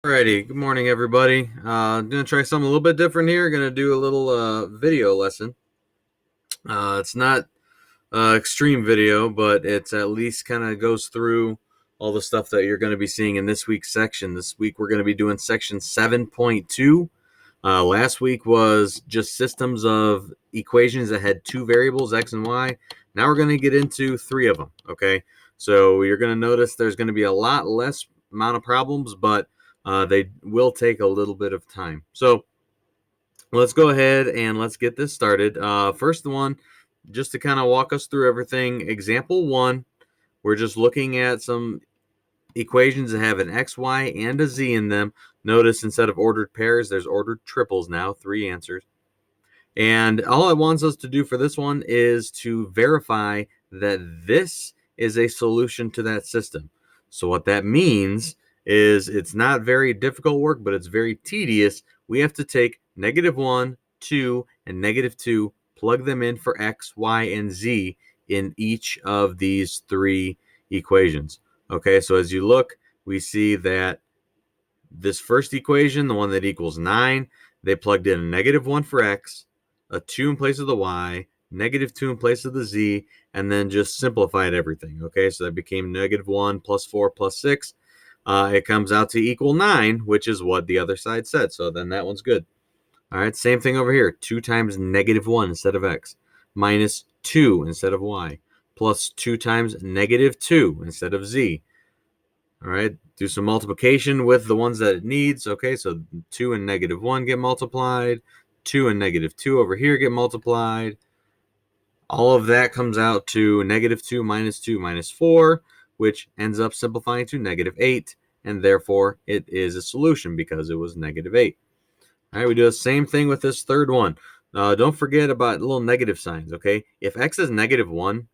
Alrighty, good morning, everybody. I'm gonna try something a little bit different here. Gonna do a little video lesson. It's not extreme video, but it's at least kind of goes through all the stuff that you're going to be seeing in this week's section. This week we're going to be doing section 7.2. Last week was just systems of equations that had two variables, x and y. Now we're going to get into three of them. Okay, so you're going to notice there's going to be a lot less amount of problems, but they will take a little bit of time. So let's go ahead and let's get this started. First one, just to kind of walk us through everything. Example 1, we're just looking at some equations that have an x, y, and a z in them. Notice instead of ordered pairs, there's ordered triples now, 3 answers. And all it wants us to do for this one is to verify that this is a solution to that system. So what that means is it's not very difficult work, but it's very tedious. We have to take -1, 2, and -2, plug them in for x, y, and z in each of these three equations. Okay, so as you look, we see that this first equation, the one that equals 9, they plugged in a -1 for x, a 2 in place of the y, -2 in place of the z, and then just simplified everything. Okay, so that became -1 plus 4 plus 6. It comes out to equal 9, which is what the other side said. So then that one's good. All right, same thing over here. 2 times -1 instead of x, minus 2 instead of y, plus 2 times -2 instead of z. All right, do some multiplication with the ones that it needs. Okay, so 2 and -1 get multiplied. 2 and -2 over here get multiplied. All of that comes out to -2 minus 2 minus 4, which ends up simplifying to -8, and therefore it is a solution because it was -8. All right, we do the same thing with this third one. Don't forget about little negative signs, okay? If x is -1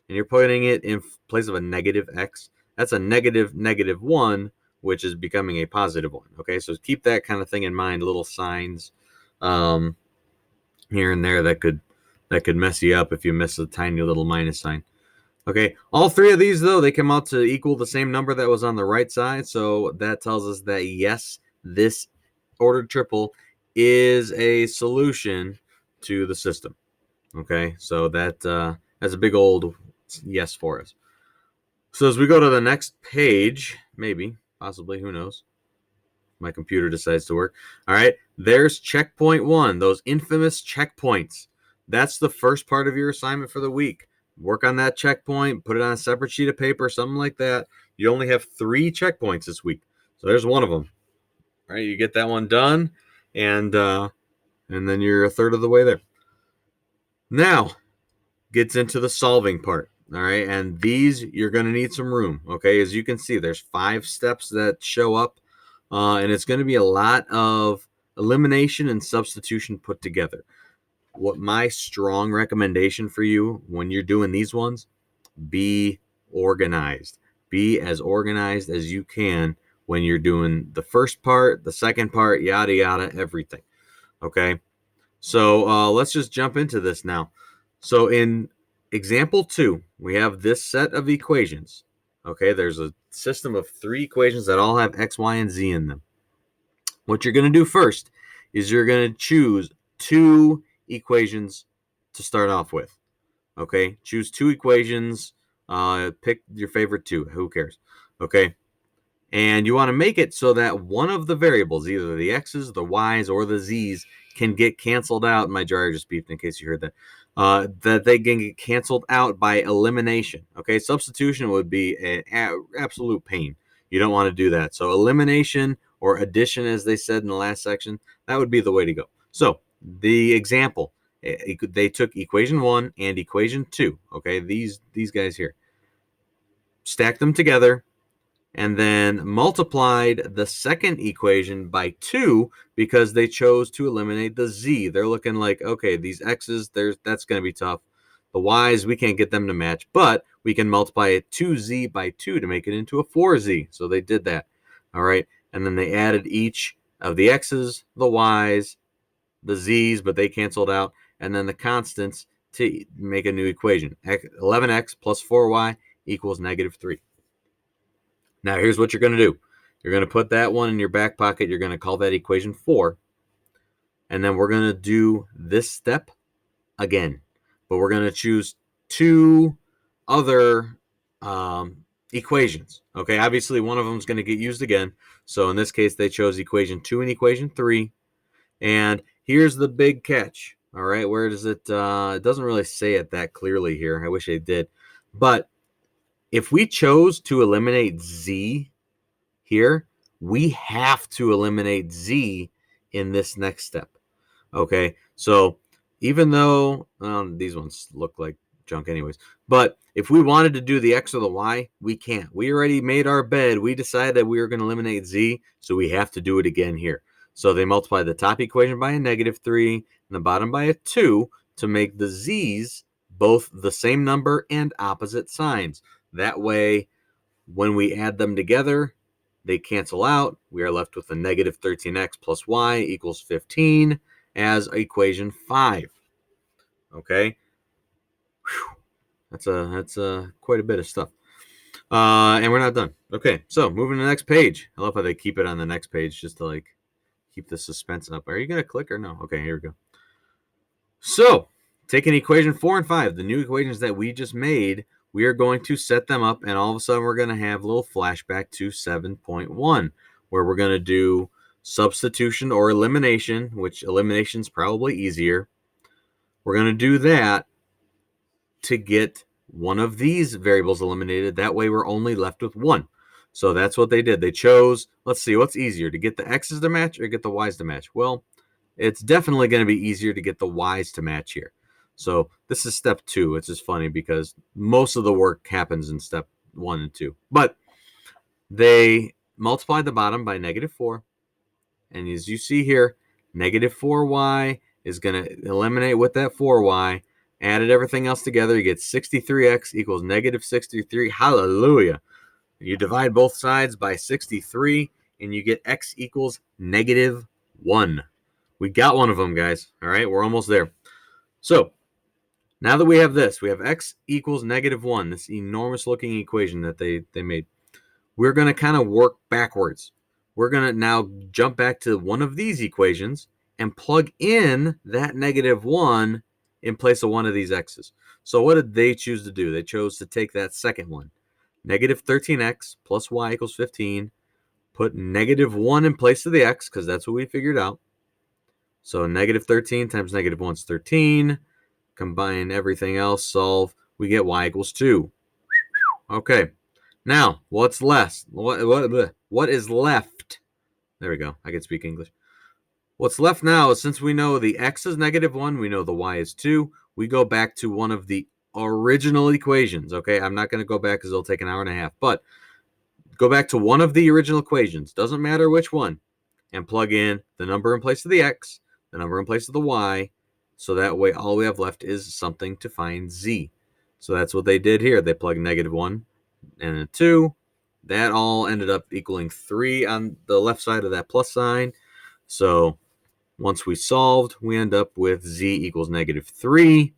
and you're putting it in place of a negative x, that's a -1, which is becoming a positive 1, okay? So keep that kind of thing in mind, little signs here and there that could mess you up if you miss a tiny little minus sign. Okay, all three of these, though, they come out to equal the same number that was on the right side, so that tells us that, yes, this ordered triple is a solution to the system. Okay, so that's a big old yes for us. So as we go to the next page, maybe, possibly, who knows? My computer decides to work. All right, there's checkpoint 1, those infamous checkpoints. That's the first part of your assignment for the week. Work on that checkpoint, put it on a separate sheet of paper, something like that. You only have 3 checkpoints this week. So there's one of them. All right, you get that one done, and then you're a third of the way there. Now, gets into the solving part. All right, and these you're going to need some room. Okay, as you can see, there's 5 steps that show up, and it's going to be a lot of elimination and substitution put together. What my strong recommendation for you when you're doing these ones, be organized. Be as organized as you can when you're doing the first part, the second part, yada, yada, everything. Okay, so let's just jump into this now. So in example 2, we have this set of equations. Okay, there's a system of 3 equations that all have x, y, and z in them. What you're going to do first is you're going to choose 2 equations to start off with. Okay, choose 2 equations. Pick your favorite 2. Who cares? Okay, and you want to make it so that one of the variables, either the x's, the y's, or the z's, can get canceled out. My dryer just beeped in case you heard that. That they can get canceled out by elimination. Okay, substitution would be an absolute pain. You don't want to do that. So elimination or addition, as they said in the last section, that would be the way to go. So the example, they took equation 1 and equation 2. Okay, these guys here, stacked them together, and then multiplied the second equation by 2 because they chose to eliminate the z. They're looking like, okay, these x's, that's going to be tough. The y's, we can't get them to match, but we can multiply a 2z by 2 to make it into a 4z. So they did that. All right, and then they added each of the x's, the y's, the z's, but they canceled out, and then the constants to make a new equation. 11x plus 4y equals -3. Now, here's what you're going to do. You're going to put that one in your back pocket. You're going to call that equation 4. And then we're going to do this step again. But we're going to choose 2 other equations. Okay, obviously one of them is going to get used again. So in this case, they chose equation 2 and equation 3. And here's the big catch. All right, where does it? It doesn't really say it that clearly here. I wish it did. But if we chose to eliminate z here, we have to eliminate z in this next step. Okay, so even though these ones look like junk anyways, but if we wanted to do the x or the y, we can't. We already made our bed. We decided that we were going to eliminate z, so we have to do it again here. So they multiply the top equation by a -3 and the bottom by a 2 to make the z's both the same number and opposite signs. That way, when we add them together, they cancel out. We are left with a -13x plus y equals 15 as equation 5. Okay, whew. That's quite a bit of stuff. And we're not done. Okay, so moving to the next page. I love how they keep it on the next page just to like keep the suspense up. Are you gonna click or no? Okay, here we go. So taking equation 4 and 5, the new equations that we just made, we are going to set them up, and all of a sudden we're going to have a little flashback to 7.1, where we're going to do substitution or elimination, which elimination is probably easier. We're going to do that to get one of these variables eliminated. That way we're only left with one. So that's what they did. They chose, let's see, what's easier, to get the x's to match or get the y's to match? Well, it's definitely going to be easier to get the y's to match here. So this is step 2. It's just funny because most of the work happens in step 1 and 2. But they multiplied the bottom by -4. And as you see here, -4y is going to eliminate with that 4y. Added everything else together, you get 63x equals -63. Hallelujah. You divide both sides by 63, and you get x equals -1. We got one of them, guys. All right, we're almost there. So now that we have this, we have x equals -1, this enormous looking equation that they made. We're going to kind of work backwards. We're going to now jump back to one of these equations and plug in that -1 in place of one of these x's. So what did they choose to do? They chose to take that second one, -13x plus y equals 15, put -1 in place of the x because that's what we figured out. So -13 times -1 is 13. Combine everything else, solve. We get y equals 2. Okay. Now, what's less? What is left? There we go. I can speak English. What's left now is, since we know the x is -1, we know the y is 2, we go back to one of the original equations. Okay, I'm not going to go back because it'll take an hour and a half, but go back to one of the original equations. Doesn't matter which one. And plug in the number in place of the x, the number in place of the y, so that way all we have left is something to find z. So that's what they did here. They plugged -1 and a 2. That all ended up equaling 3 on the left side of that plus sign. So once we solved, we end up with z equals -3.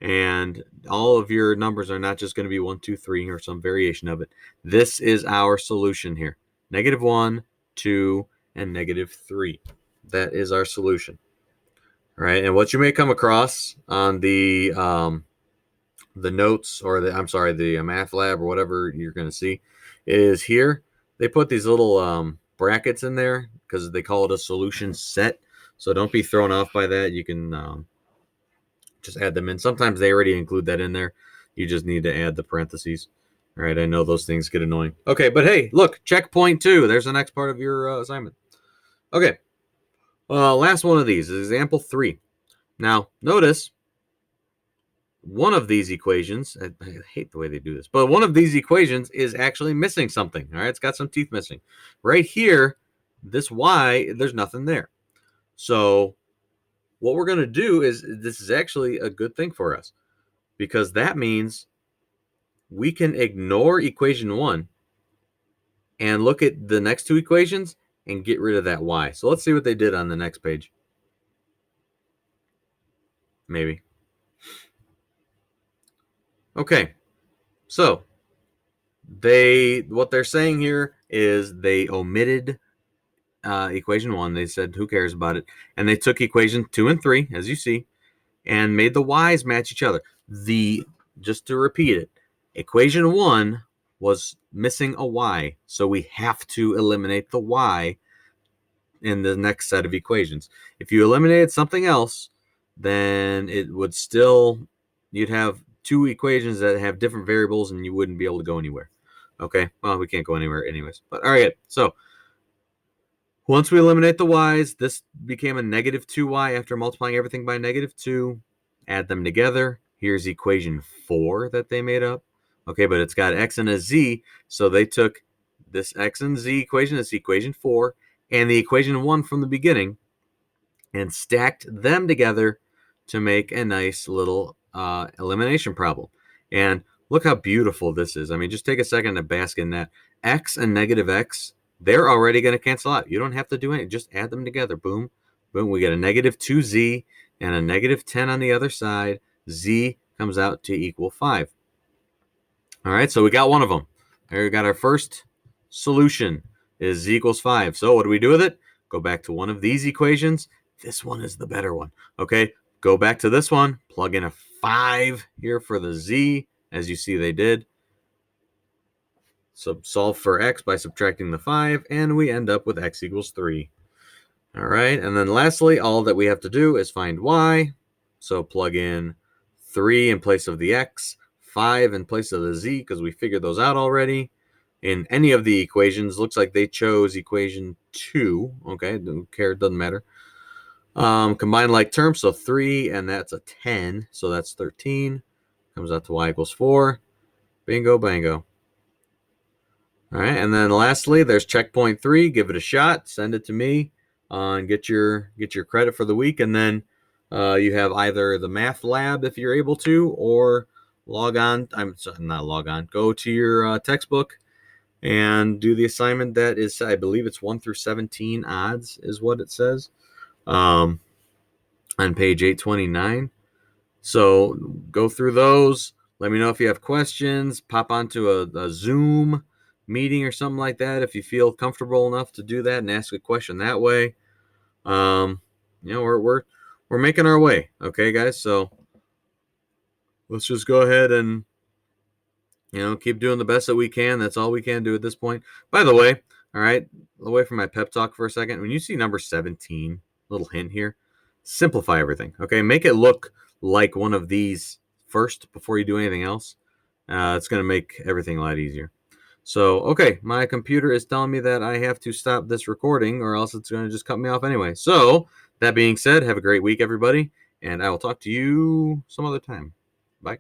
And all of your numbers are not just going to be 1, 2, 3 or some variation of it. This is our solution here. -1, 2, and -3. That is our solution. All right, and what you may come across on the notes, or the math lab or whatever you're going to see, is here they put these little brackets in there because they call it a solution set. So don't be thrown off by that. You can just add them in. Sometimes they already include that in there. You just need to add the parentheses. All right, I know those things get annoying. Okay, but hey, look, checkpoint 2. There's the next part of your assignment. Okay, last one of these is example 3. Now, notice one of these equations, I hate the way they do this, but one of these equations is actually missing something. All right, it's got some teeth missing. Right here, this y, there's nothing there. So what we're going to do is, this is actually a good thing for us, because that means we can ignore equation 1 and look at the next 2 equations and get rid of that y. So let's see what they did on the next page. Maybe. Okay, so what they're saying here is they omitted equation 1. They said, who cares about it? And they took equation 2 and 3, as you see, and made the y's match each other. Just to repeat it, equation 1 was missing a y, so we have to eliminate the y in the next set of equations. If you eliminated something else, then it would still, you'd have two equations that have different variables and you wouldn't be able to go anywhere. Okay, well, we can't go anywhere anyways. But all right, so once we eliminate the y's, this became a negative 2y after multiplying everything by negative 2. Add them together. Here's equation 4 that they made up. Okay, but it's got x and a z, so they took this x and z equation, this equation 4, and the equation 1 from the beginning, and stacked them together to make a nice little elimination problem. And look how beautiful this is. I mean, just take a second to bask in that. X and negative x, they're already going to cancel out. You don't have to do anything. Just add them together. Boom, boom. We get a negative 2z and a negative 10 on the other side. Z comes out to equal 5. All right, so we got one of them. There we got our first solution is z equals 5. So what do we do with it? Go back to one of these equations. This one is the better one. Okay, go back to this one. Plug in a 5 here for the z, as you see they did. So solve for x by subtracting the 5, and we end up with x equals 3. All right, and then lastly, all that we have to do is find y. So plug in 3 in place of the x, 5 in place of the z, because we figured those out already. In any of the equations, looks like they chose equation 2. Okay, don't care, it doesn't matter. Combine like terms, so 3, and that's a 10, so that's 13. Comes out to y equals 4. Bingo, bango. All right, and then lastly, there's checkpoint 3. Give it a shot. Send it to me, and get your credit for the week, and then you have either the math lab if you're able to, or log on. I'm sorry, not log on. Go to your textbook and do the assignment that is, I believe it's 1 through 17 odds is what it says on page 829. So go through those. Let me know if you have questions. Pop onto a Zoom meeting or something like that if you feel comfortable enough to do that and ask a question that way. We're making our way, okay, guys. So let's just go ahead and keep doing the best that we can. That's all we can do at this point. By the way, all right, away from my pep talk for a second. When you see number 17, little hint here, simplify everything. Okay, make it look like one of these first before you do anything else. It's going to make everything a lot easier. So, okay, my computer is telling me that I have to stop this recording or else it's going to just cut me off anyway. So, that being said, have a great week, everybody, and I will talk to you some other time. Bye.